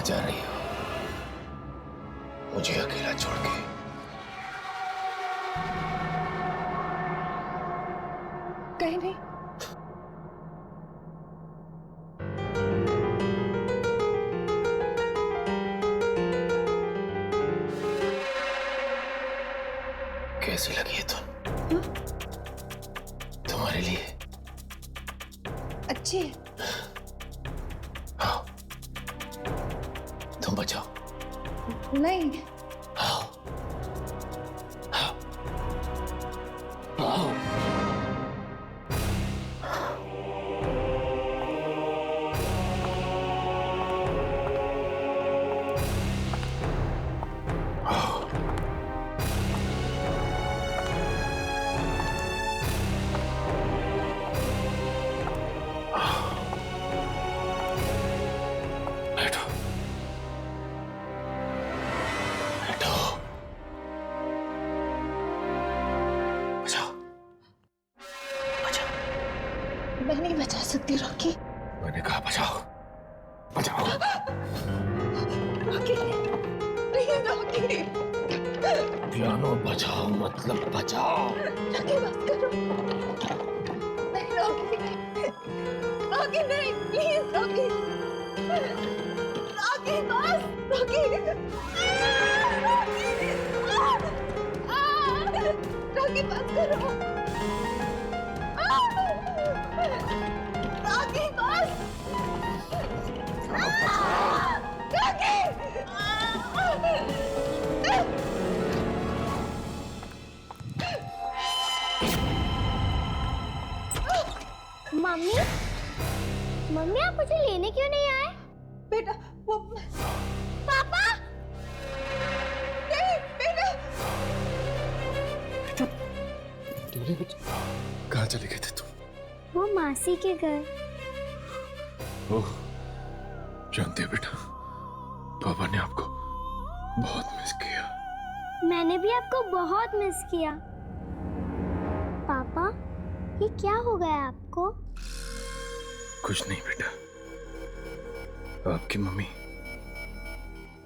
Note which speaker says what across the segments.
Speaker 1: जा रही हो मुझे अकेला छोड़ के?
Speaker 2: कहीं नहीं।
Speaker 1: कैसी लगी है तुम? तुम्हारे लिए
Speaker 2: अच्छी है।
Speaker 1: आओ तुम बचाओ।
Speaker 2: नहीं।
Speaker 1: आओ आओ आओ।
Speaker 2: मैं नहीं बचा सकती रॉकी।
Speaker 1: मैंने कहा बचाओ बचाओ।
Speaker 2: Rocky please Rocky.
Speaker 1: पियानो बचाओ मतलब बचाओ।
Speaker 2: रॉकी बस करो। नहीं रॉकी, रॉकी नहीं, प्लीज रॉकी। रॉकी बस, रॉकी। रॉकी बस करो। रॉकी बस।
Speaker 3: मम्मी, मम्मी आप मुझे लेने क्यों नहीं आए?
Speaker 2: बेटा वो
Speaker 3: पापा,
Speaker 2: नहीं बेटा।
Speaker 1: कहाँ चले गए थे तुम?
Speaker 3: वो मासी के घर।
Speaker 1: ओह, जानते हो बेटा, पापा ने आपको बहुत मिस किया।
Speaker 3: मैंने भी आपको बहुत मिस किया। पापा, ये क्या हो गया आपको?
Speaker 1: कुछ नहीं बेटा, आपकी मम्मी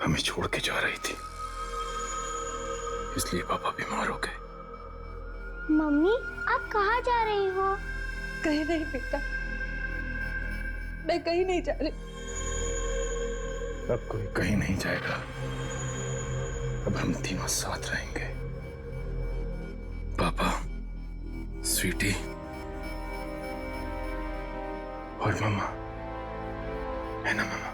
Speaker 1: हमें छोड़ के जा रही थी, इसलिए पापा बीमार हो गए।
Speaker 3: मम्मी, आप कहाँ जा रही हो?
Speaker 2: कहीं नहीं बेटा, मैं कहीं नहीं जा रही।
Speaker 1: अब कोई कहीं नहीं जाएगा, अब हम तीनों साथ रहेंगे। पापा, स्वीटी और मम्मा, है ना मम्मा?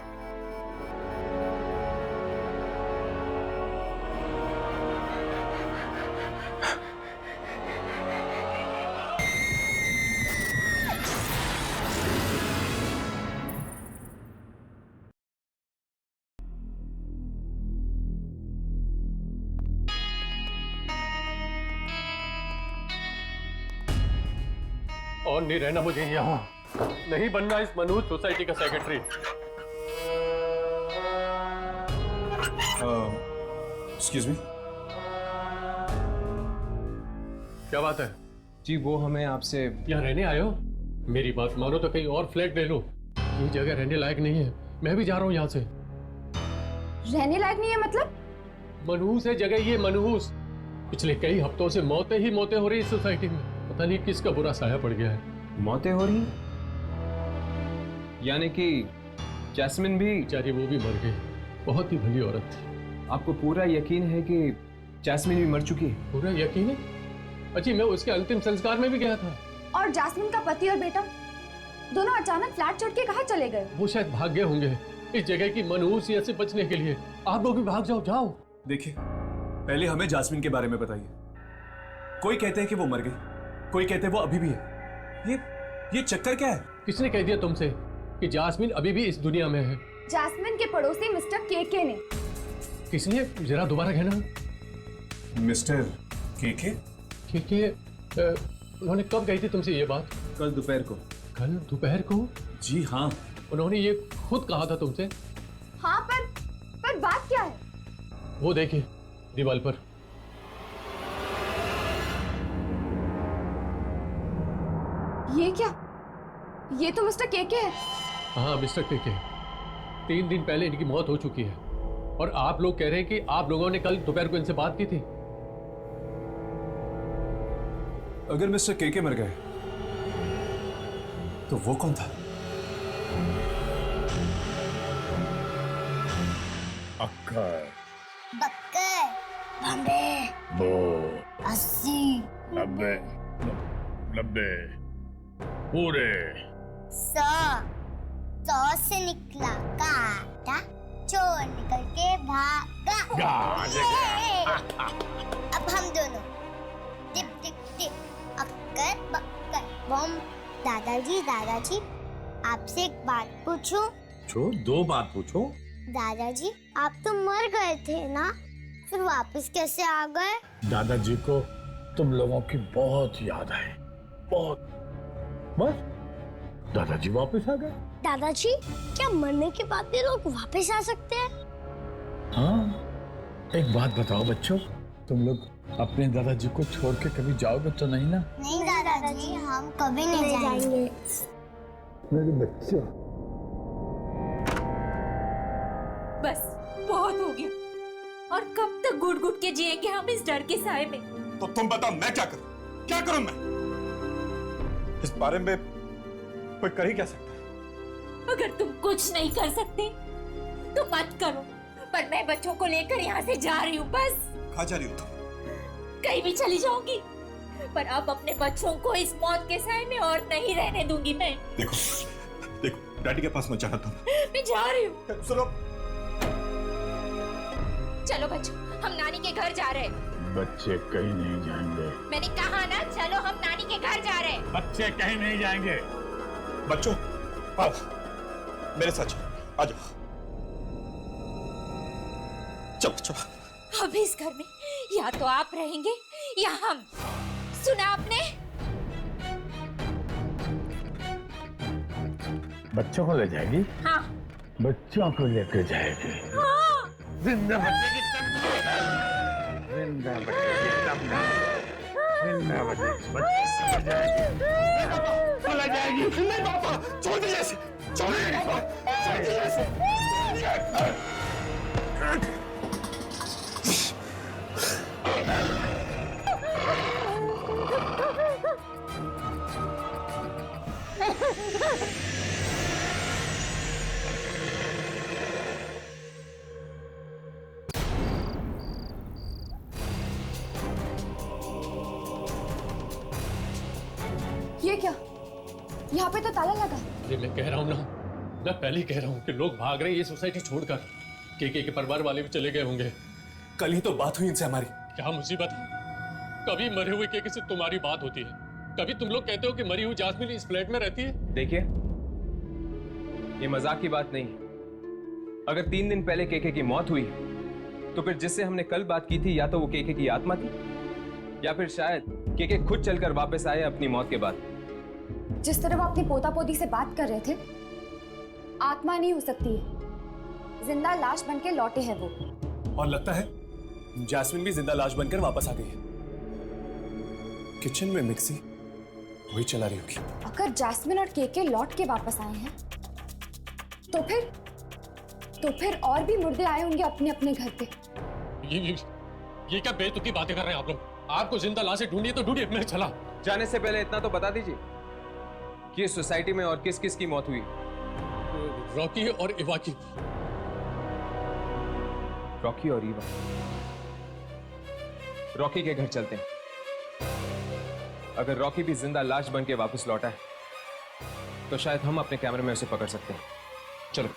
Speaker 4: और नहीं रहना मुझे यहाँ, नहीं बनना इस मनहूस सोसाइटी का सेक्रेटरी।
Speaker 5: Excuse me.
Speaker 4: क्या बात है?
Speaker 5: जी वो हमें आपसे
Speaker 4: यहाँ रहने आए हो? मेरी बात मानो तो कहीं और फ्लैट ले लो, ये जगह रहने लायक नहीं है। मैं भी जा रहा हूँ यहाँ से।
Speaker 2: रहने लायक नहीं है मतलब?
Speaker 4: मनहूस है जगह ये, मनहूस। पिछले कई हफ्तों से मौतें ही मौतें हो रही इस सोसाइटी में। पता नहीं किसका बुरा साया पड़ गया है।
Speaker 5: मौतें हो रही, यानी कि जैस्मिन भी?
Speaker 4: बेचारी वो भी मर गई, बहुत ही भली औरत थी।
Speaker 5: आपको पूरा यकीन है कि जैस्मिन भी मर चुकी है?
Speaker 4: पूरा यकीन है? अच्छी, मैं उसके अंतिम संस्कार में भी गया था।
Speaker 2: और जैस्मिन का पति और बेटा दोनों अचानक फ्लैट छोड़ के कहाँ चले गए?
Speaker 4: वो शायद भाग गए होंगे इस जगह की मनहूसियत से बचने के लिए। आप लोग भी भाग जाओ। जाओ।
Speaker 6: देखिए, पहले हमें जास्मिन के बारे में बताइए। कोई कहते हैं कि वो मर गई, कोई कहते हैं वो अभी भी है। ये चक्कर क्या है?
Speaker 4: किसने कह दिया तुमसे कि जास्मिन अभी भी इस दुनिया में है?
Speaker 2: जैस्मिन के पड़ोसी मिस्टर केके ने।
Speaker 4: किसने? जरा दोबारा कहना।
Speaker 6: मिस्टर केके?
Speaker 4: केके? उन्होंने कब कही थी तुमसे ये बात?
Speaker 6: कल दोपहर को।
Speaker 4: कल दोपहर को?
Speaker 6: जी हाँ।
Speaker 4: उन्होंने ये खुद कहा था तुमसे?
Speaker 2: हाँ, पर बात क्या है?
Speaker 4: वो देखिए दीवार पर।
Speaker 2: ये क्या? ये तो मिस्टर केके है।
Speaker 4: हाँ, मिस्टर केके। 3 दिन पहले इनकी मौत हो चुकी है और आप लोग कह रहे हैं कि आप लोगों ने कल दोपहर को इनसे बात की थी।
Speaker 6: अगर मिस्टर केके मर गए तो वो कौन था?
Speaker 1: अक्कर,
Speaker 3: बक्कर, बम्बे,
Speaker 1: बो,
Speaker 3: 80,
Speaker 1: 90, 90, पूरे
Speaker 3: 100 से निकला काटा, चोर निकल के भागा। अब हम दोनों टिप टिप टिप, अक्कर बक्कर बम। दादाजी दादाजी, आपसे एक बात पूछूं?
Speaker 1: पूछो, 2 बात पूछो।
Speaker 3: दादाजी, आप तो मर गए थे ना, फिर वापस कैसे आ गए?
Speaker 1: दादाजी को तुम लोगों की बहुत याद आई, बहुत। बस दादाजी वापस आ गए।
Speaker 3: दादाजी, क्या मरने के बाद भी लोग वापस आ सकते हैं?
Speaker 1: हाँ, एक बात बताओ बच्चों, तुम लोग अपने दादाजी को छोड़ के कभी जाओगे तो नहीं ना?
Speaker 3: नहीं दादाजी, हम कभी नहीं जाएंगे।
Speaker 1: मेरे बच्चों,
Speaker 7: बस बहुत हो गया। और कब तक घुट घुट के जिएंगे हम इस डर के साए में?
Speaker 8: तो तुम बताओ मैं क्या करूं? क्या करूं मैं? इस बारे में कोई कर ही क्या सकता है?
Speaker 7: अगर तुम कुछ नहीं कर सकते तो मत करो, पर मैं बच्चों को लेकर यहाँ से जा रही हूँ। बस
Speaker 8: कहाँ जा रही हो तुम?
Speaker 7: कहीं भी चली जाऊंगी, पर अब अपने बच्चों को इस मौत के साए में और नहीं रहने दूंगी मैं।
Speaker 8: देखो देखो, डैडी के पास मत जाना तुम।
Speaker 7: मैं जा रही हूँ।
Speaker 8: सुनो,
Speaker 7: चलो बच्चों, हम नानी के घर जा रहे हैं।
Speaker 1: बच्चे कहीं नहीं जाएंगे।
Speaker 7: मैंने कहा ना, चलो हम नानी के घर जा रहे हैं।
Speaker 1: बच्चे कहीं नहीं जाएंगे।
Speaker 8: बच्चों आओ मेरे साथ चलो, आ जाओ। चलो चलो।
Speaker 7: अब इस घर में या तो आप रहेंगे या हम। सुना आपने?
Speaker 1: बच्चों को ले जाएगी?
Speaker 7: हाँ।
Speaker 1: बच्चों को लेकर जाएगी।
Speaker 7: हाँ।
Speaker 1: जिंदा बच्चे की तमन्ना, जिंदा बच्चे की तमन्ना, जिंदा बच्चे चला जाएगी।
Speaker 8: नहीं पापा, छोड़ दीजिए इसे, छोड़ दीजिए इसे।
Speaker 2: ये क्या? यहाँ पे तो ताला लगा।
Speaker 4: ये मैं कह रहा हूँ ना, मैं पहले ही कह रहा हूँ कि लोग भाग रहे हैं ये सोसाइटी छोड़कर। के परिवार वाले भी चले गए होंगे।
Speaker 6: कल ही तो बात हुई इनसे हमारी।
Speaker 4: क्या मुसीबत है? कभी मरे हुए के से तुम्हारी बात होती है, कभी तुम लोग कहते हो कि मरी हुई जास्मिन इस फ्लैट में रहती है।
Speaker 5: देखिए, ये मजाक की बात नहीं। अगर 3 दिन पहले केके की मौत हुई तो फिर जिससे हमने कल बात की थी या तो वो केके की आत्मा थी या फिर शायद केके खुद चलकर वापस आए अपनी मौत के बाद।
Speaker 2: जिस तरह वो अपनी पोता पोती से बात कर रहे थे, आत्मा नहीं हो सकती है, जिंदा लाश बन के लौटे हैं वो।
Speaker 6: और लगता है जैस्मिन भी जिंदा लाश बनकर वापस आ गई है। किचन में मिक्सी वही चला रही होगी।
Speaker 2: अगर जैस्मिन और केके लौट के वापस आए हैं तो फिर और भी मुर्दे आए होंगे अपने अपने घर पे।
Speaker 4: ये क्या बेतुकी बातें कर रहे हैं आप लोग? आपको जिंदा लाशें ढूंढिए तो ढूंढिए, मैं चला।
Speaker 5: जाने से पहले इतना तो बता दीजिए कि इस सोसाइटी में और किस किस की मौत हुई।
Speaker 4: रॉकी और इवा की।
Speaker 5: रॉकी और ईवा। रॉकी के घर चलते हैं। अगर रॉकी भी जिंदा लाश बन के वापस लौटा है तो शायद हम अपने कैमरे में उसे पकड़ सकते हैं। चलो।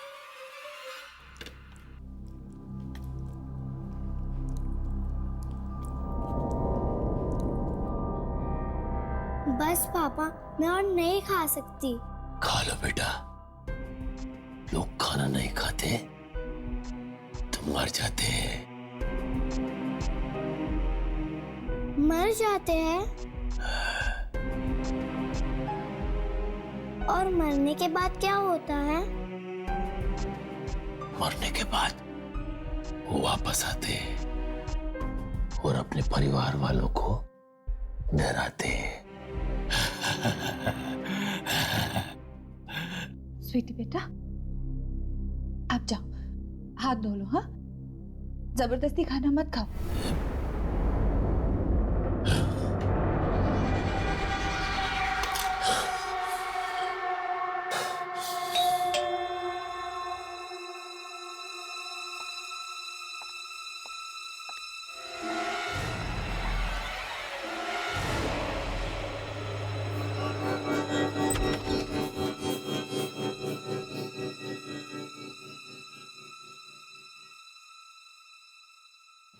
Speaker 3: बस पापा, मैं और नहीं खा सकती।
Speaker 1: खा लो बेटा, लोग खाना नहीं खाते तो मर जाते हैं।
Speaker 3: मर जाते हैं? और मरने के बाद क्या होता है?
Speaker 1: मरने के बाद वो वापस आते हैं और अपने परिवार वालों को डराते हैं।
Speaker 2: स्वीटी बेटा,
Speaker 9: आप जाओ, हाथ धो लो। हाँ, जबरदस्ती खाना मत खाओ।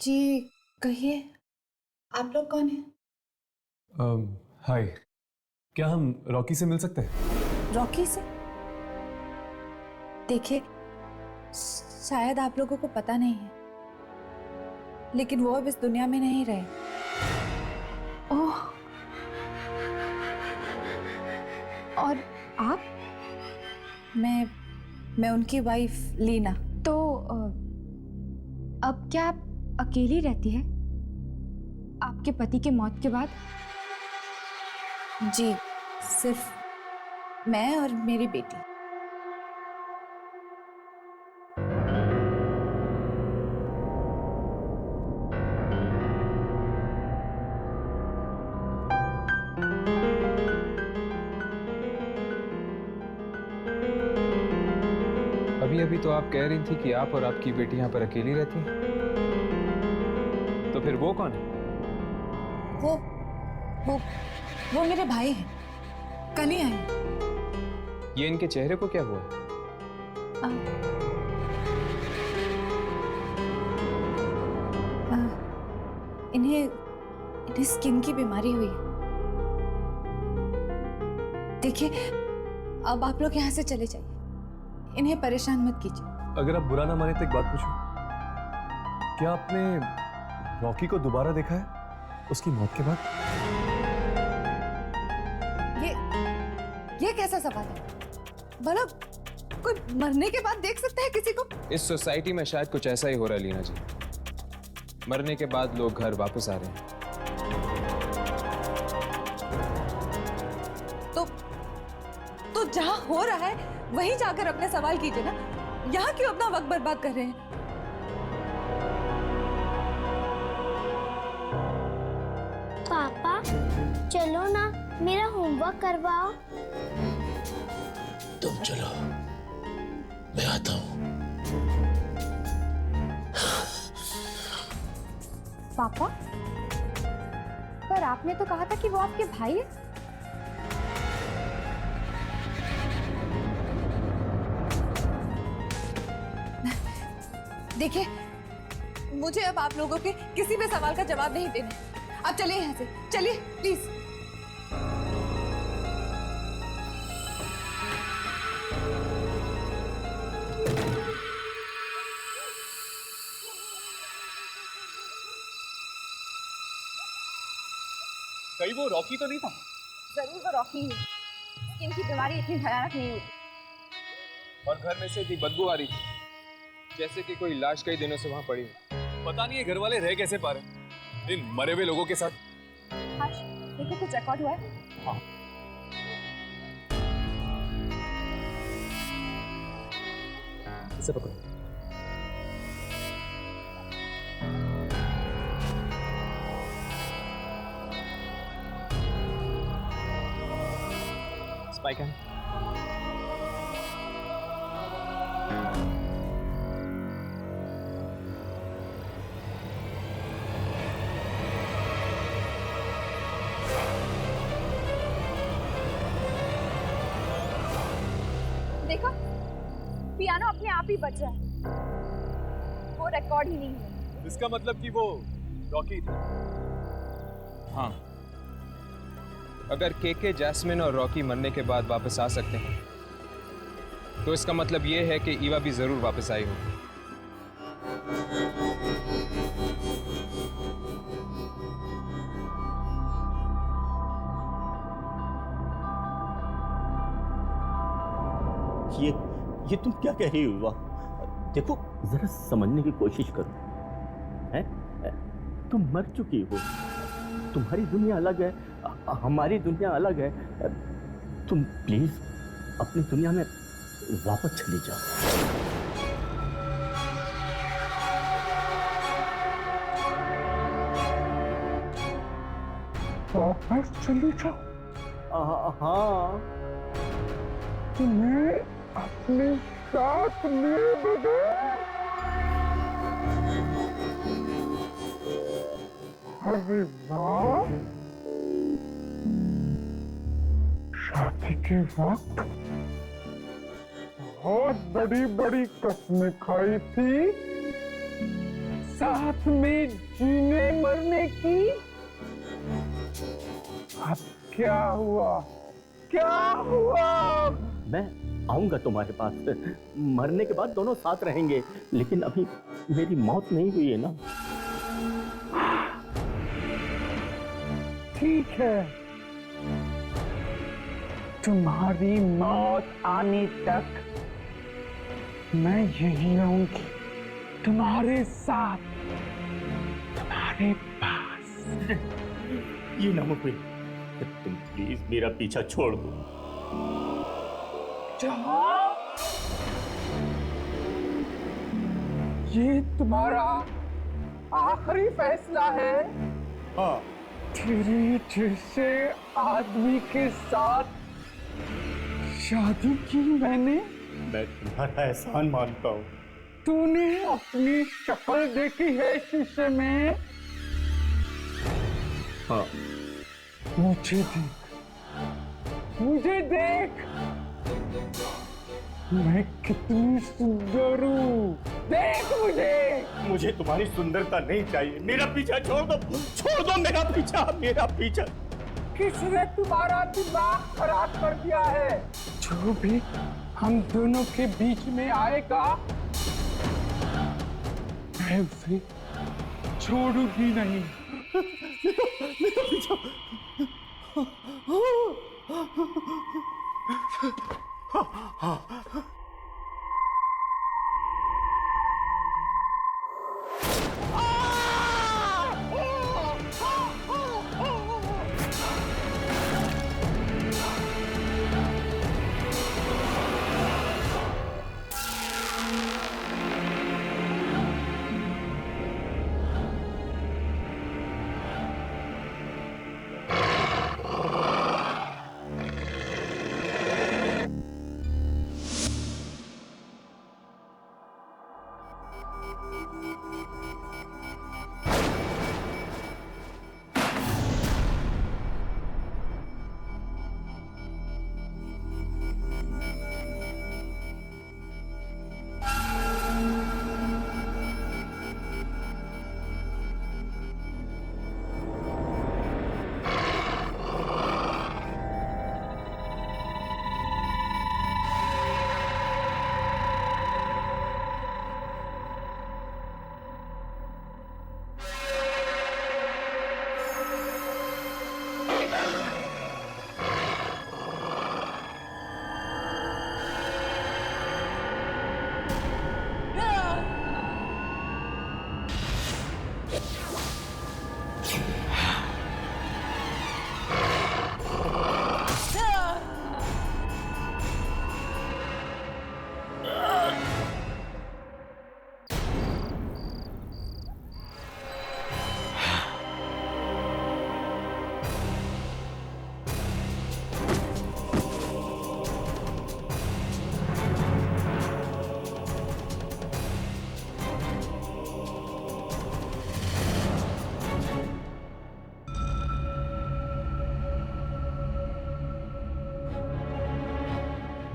Speaker 9: जी कहिए, आप लोग कौन हैं?
Speaker 6: हाय, क्या हम रॉकी से मिल सकते हैं?
Speaker 9: रॉकी से? देखिए, शायद आप लोगों को पता नहीं है, लेकिन वो अब इस दुनिया में नहीं रहे। ओह, और आप? मैं उनकी वाइफ लीना।
Speaker 2: तो अब क्या आप अकेली रहती है आपके पति के मौत के बाद?
Speaker 9: जी, सिर्फ मैं और मेरी बेटी।
Speaker 5: अभी अभी तो आप कह रही थी कि आप और आपकी बेटी यहाँ पर अकेली रहती हैं। तो फिर वो कौन है?
Speaker 9: वो मेरे भाई हैं, कल ही आए हैं।
Speaker 5: ये इनके चेहरे को क्या हुआ?
Speaker 9: इन्हें स्किन की बीमारी हुई है। देखिए, अब आप लोग यहाँ से चले जाइए, इन्हें परेशान मत कीजिए।
Speaker 6: अगर आप बुरा ना माने तो एक बात पूछूं, क्या आपने रॉकी को दोबारा देखा है उसकी मौत के बाद?
Speaker 9: ये कैसा सवाल है? भला कोई मरने के बाद देख सकता है किसी को?
Speaker 5: इस सोसाइटी में शायद कुछ ऐसा ही हो रहा है लीना जी। मरने के बाद लोग घर वापस आ रहे हैं।
Speaker 9: तो जहां हो रहा है वहीं जाकर अपने सवाल कीजिए ना। यहाँ क्यों अपना वक्त बर्बाद कर रहे हैं?
Speaker 3: पापा चलो ना, मेरा होमवर्क करवाओ।
Speaker 1: तुम चलो, मैं आता हूं।
Speaker 2: पापा, पर आपने तो कहा था कि वो आपके भाई है।
Speaker 9: देखिए, मुझे अब आप लोगों के किसी भी सवाल का जवाब नहीं देना। अब चलिए यहाँ से, चलिए प्लीज।
Speaker 6: कहीं वो रॉकी तो नहीं था?
Speaker 2: जरूर वो रॉकी है। स्किन की बीमारी इतनी भयानक नहीं होती।
Speaker 5: और घर में से इतनी बदबू आ रही थी जैसे कि कोई लाश कई दिनों से वहां पड़ी हो।
Speaker 6: पता नहीं ये घर वाले रह कैसे पा रहे इन मरे हुए लोगों के साथ।
Speaker 2: हर्ष, देखो कुछ रिकॉर्ड हुआ है।
Speaker 6: हाँ। इसे पकड़ो।
Speaker 5: Spy cam.
Speaker 2: देखो, पियानो अपने आप ही बज रहा है। वो रिकॉर्ड ही नहीं है।
Speaker 6: इसका मतलब कि वो रॉकी था।
Speaker 5: हाँ, अगर केके, जैस्मिन और रॉकी मरने के बाद वापस आ सकते हैं तो इसका मतलब ये है कि ईवा भी जरूर वापस आई होगी।
Speaker 1: ये तुम क्या कह रही हो युवा? देखो, जरा समझने की कोशिश करो। हैं? तुम मर चुकी हो, तुम्हारी दुनिया अलग है, हमारी दुनिया अलग है। तुम प्लीज अपनी दुनिया में वापस चली जाओ।
Speaker 10: बस चली जाओ।
Speaker 1: हाँ,
Speaker 10: तुम्हें अपने साथ लिए बगैर अरे वाह, शादी के वक्त बहुत बड़ी बड़ी कस्में खाई थी, साथ में जीने मरने की। अब क्या हुआ, क्या हुआ?
Speaker 1: मैं आऊंगा तुम्हारे पास, मरने के बाद दोनों साथ रहेंगे, लेकिन अभी मेरी मौत नहीं हुई है ना।
Speaker 10: ठीक है, तुम्हारी मौत आने तक मैं यही रहूंगी, तुम्हारे साथ, तुम्हारे पास।
Speaker 1: ये नामुमकिन, तुम प्लीज मेरा पीछा छोड़ दो।
Speaker 10: जहां ये तुम्हारा आखिरी फैसला है?
Speaker 1: हाँ।
Speaker 10: तेरे जैसे आदमी के साथ शादी की मैंने।
Speaker 1: मैं तुम्हारा एहसान मानता हूँ।
Speaker 10: तूने अपनी शक्ल देखी है शीशे में?
Speaker 1: हाँ।
Speaker 10: मुझे देख, मुझे देख, मैं कितनी सुंदर हूँ, देख मुझे।
Speaker 1: मुझे तुम्हारी सुंदरता नहीं चाहिए, मेरा पीछा छोड़ दो, छोड़ दो मेरा पीछा, मेरा पीछा।
Speaker 10: किसने तुम्हारा दिमाग खराब कर दिया है? जो भी हम दोनों के बीच में आएगा, मैं उसे छोड़ूंगी नहीं।
Speaker 1: मेरा पीछा।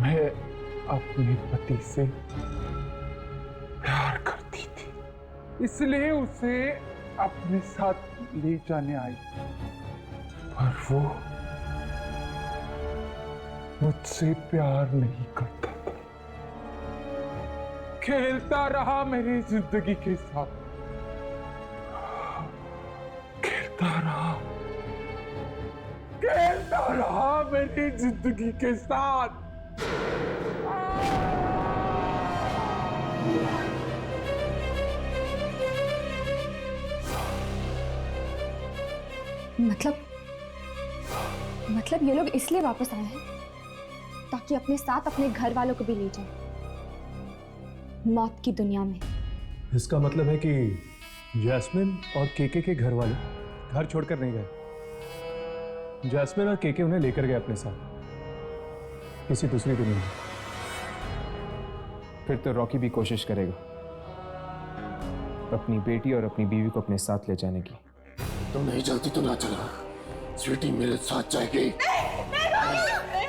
Speaker 10: मैं अपने पति से प्यार करती थी, इसलिए उसे अपने साथ ले जाने आई, पर वो मुझसे प्यार नहीं करता था, खेलता रहा मेरी जिंदगी के साथ, खेलता रहा मेरी जिंदगी के साथ।
Speaker 2: मतलब ये लोग इसलिए वापस आए हैं ताकि अपने साथ अपने घर वालों को भी ले जाएं मौत की दुनिया में।
Speaker 6: इसका मतलब है कि जैस्मिन और केके के घर वाले घर छोड़कर नहीं गए, जैस्मिन और केके उन्हें लेकर गए अपने साथ किसी दूसरी दुनिया में।
Speaker 5: फिर तो रॉकी भी कोशिश करेगा अपनी बेटी और अपनी बीवी को अपने साथ ले जाने की।
Speaker 8: तुम नहीं चलती तो ना चला, स्वीटी मेरे साथ जाएगी।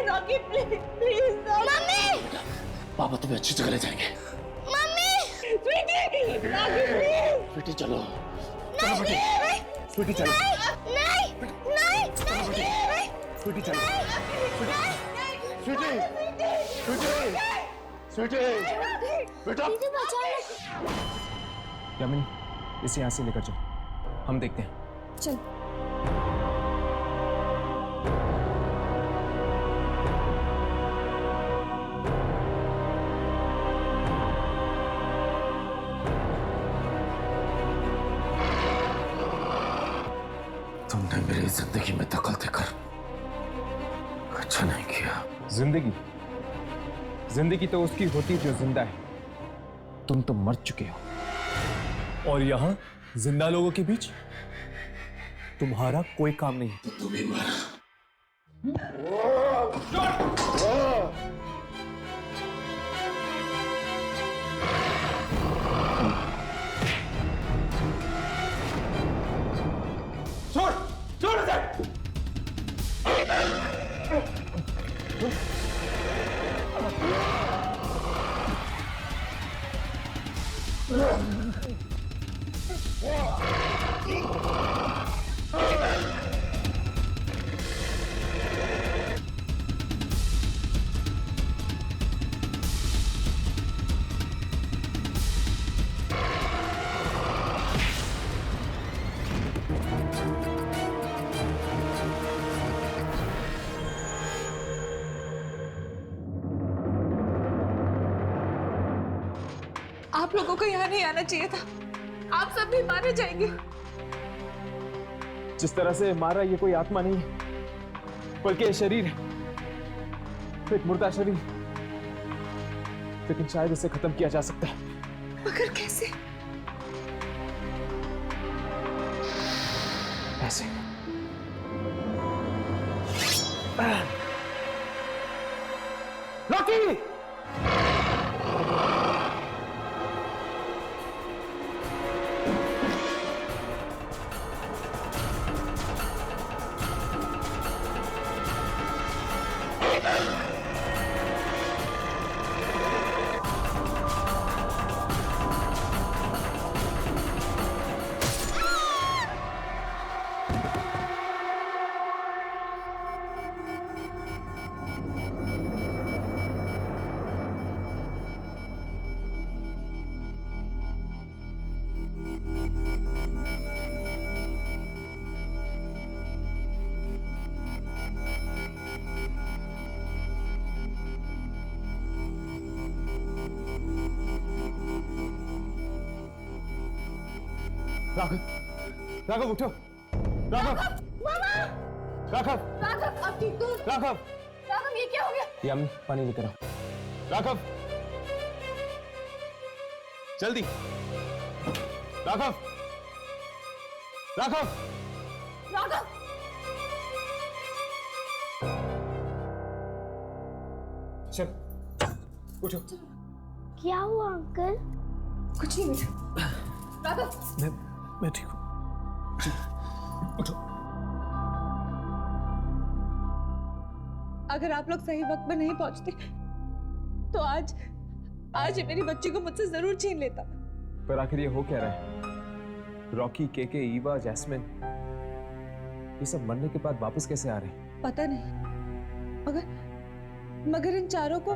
Speaker 7: Rocky please please
Speaker 3: mummy
Speaker 8: papa तुम्हें अच्छी जगह ले जाएंगे।
Speaker 3: मम्मी
Speaker 8: स्वीटी चलो, चलो बेटी, स्वीटी चलो,
Speaker 3: नहीं नहीं नहीं
Speaker 8: स्वीटी चलो, स्वीटी, स्वीटी, स्वीटी, बेटा।
Speaker 3: दीदी बचा लो।
Speaker 5: यामिनी, इसे यहाँ से लेकर चल, हम देखते हैं।
Speaker 2: चल।
Speaker 8: तुमने मेरी जिंदगी में दखल देकर अच्छा नहीं किया।
Speaker 5: जिंदगी तो उसकी होती जो जिंदा है। तुम तो मर चुके हो।
Speaker 6: और यहां जिंदा लोगों के बीच तुम्हारा कोई काम नहीं।
Speaker 8: तो तुम ही मर।
Speaker 9: आप लोगों को यहाँ नहीं आना चाहिए था। आप सब भी मारे जाएंगे।
Speaker 5: जिस तरह से मारा ये कोई आत्मा नहीं है, बल्कि ये शरीर है, एक मुर्दा शरीर। लेकिन शायद इसे खत्म किया जा सकता है।
Speaker 9: मगर कैसे?
Speaker 5: ऐसे। रॉकी! राघव उठो। राघव! राघव!
Speaker 2: राघव अब ठीक तो?
Speaker 5: राघव!
Speaker 2: राघव ये क्या हो गया?
Speaker 5: यामिनी, पानी लेकर आओ। राघव! जल्दी! राघव! राघव!
Speaker 2: राघव!
Speaker 5: चल, उठो।
Speaker 3: क्या हुआ अंकल?
Speaker 2: कुछ नहीं बेटा। राघव!
Speaker 6: मैं ठीक हूँ। उठो।
Speaker 9: अगर आप लोग सही वक्त में नहीं पहुंचते तो आज ये मेरी बच्ची को मुझसे जरूर छीन लेता।
Speaker 5: पर आखिर ये हो क्या रहा है? रॉकी, केके, ईवा, जैस्मिन, ये सब मरने के बाद वापस कैसे आ रहे हैं?
Speaker 9: पता नहीं, मगर इन चारों को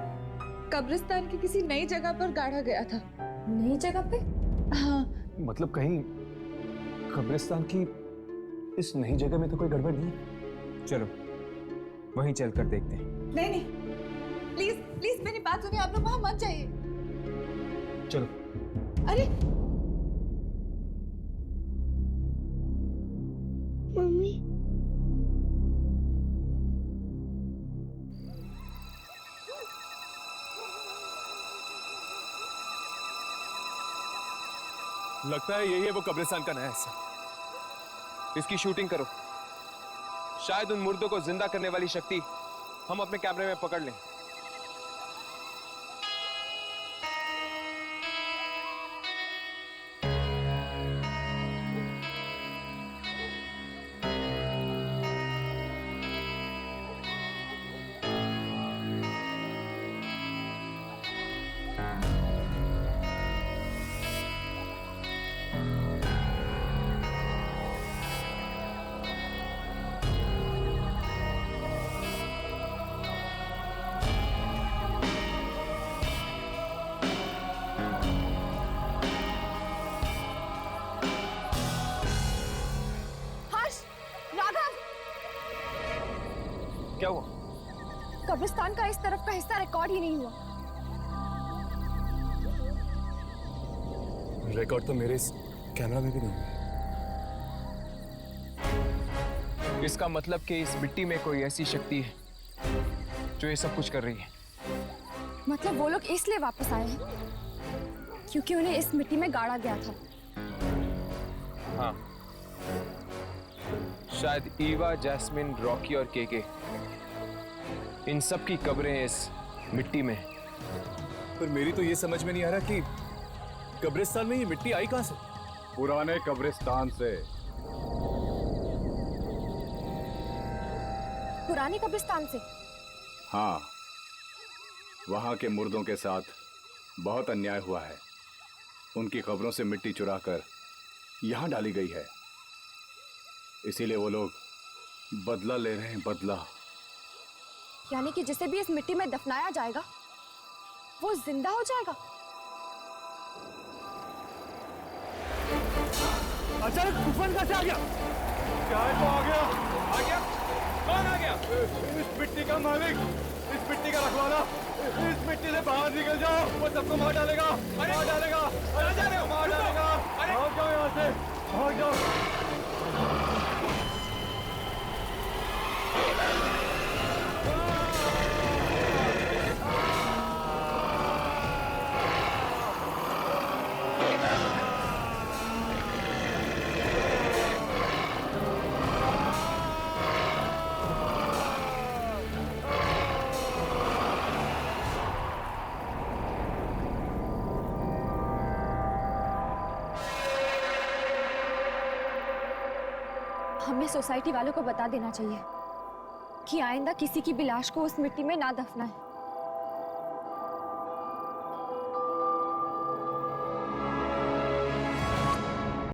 Speaker 9: कब्रिस्तान की किसी नई जगह पर गाड़ा गया था।
Speaker 2: नई जगह पे?
Speaker 9: हाँ।
Speaker 6: मतलब कहीं कब्रिस्तान की इस नई जगह में तो कोई गड़बड़ नहीं है।
Speaker 5: चलो वहीं चलकर देखते हैं।
Speaker 9: नहीं नहीं, प्लीज प्लीज मेरी बात सुनिए। आप लोग वहां मत जाइए।
Speaker 6: चलो।
Speaker 9: अरे
Speaker 3: मम्मी
Speaker 6: लगता है यही है वो कब्रिस्तान का नया हिस्सा।
Speaker 5: इसकी शूटिंग करो। शायद उन मुर्दों को जिंदा करने वाली शक्ति हम अपने कैमरे में पकड़ लें। क्या हुआ?
Speaker 2: कब्रिस्तान का इस तरफ का हिस्सा रिकॉर्ड ही नहीं हुआ।
Speaker 6: रिकॉर्ड तो मेरे इस कैमरा में भी नहीं है।
Speaker 5: इसका मतलब कि इस मिट्टी में कोई ऐसी शक्ति है जो ये सब कुछ कर रही है।
Speaker 2: मतलब वो लोग इसलिए वापस आए हैं क्योंकि उन्हें इस मिट्टी में गाड़ा गया था।
Speaker 5: हाँ, शायद ईवा, जैस्मिन, रॉकी और केके, इन सब की कब्रें इस मिट्टी में।
Speaker 6: पर मेरी तो ये समझ में नहीं आ रहा कि कब्रिस्तान में ये मिट्टी आई कहां से?
Speaker 8: पुराने कब्रिस्तान से।
Speaker 2: पुराने कब्रिस्तान से?
Speaker 8: हाँ, वहां के मुर्दों के साथ बहुत अन्याय हुआ है। उनकी कब्रों से मिट्टी चुराकर यहां डाली गई है। इसीलिए वो लोग बदला ले रहे हैं, बदला।
Speaker 2: यानी कि जिसे भी इस मिट्टी में दफनाया जाएगा वो जिंदा हो जाएगा।
Speaker 8: अचानक तूफान कैसे आ गया? क्या है तो आ गया?
Speaker 5: आ गया? कौन आ गया?
Speaker 8: इस मिट्टी का मालिक, इस मिट्टी का रखवाला। इस मिट्टी से बाहर निकल जाओ, वो सबको मार डालेगा। मार डालेगा। अरे जा रहे हो? मार डालेगा। भाग जाओ यहाँ से, भाग जाओ।
Speaker 2: हमें सोसाइटी वालों को बता देना चाहिए कि आइंदा किसी की भी लाश को उस मिट्टी में ना दफनाएं।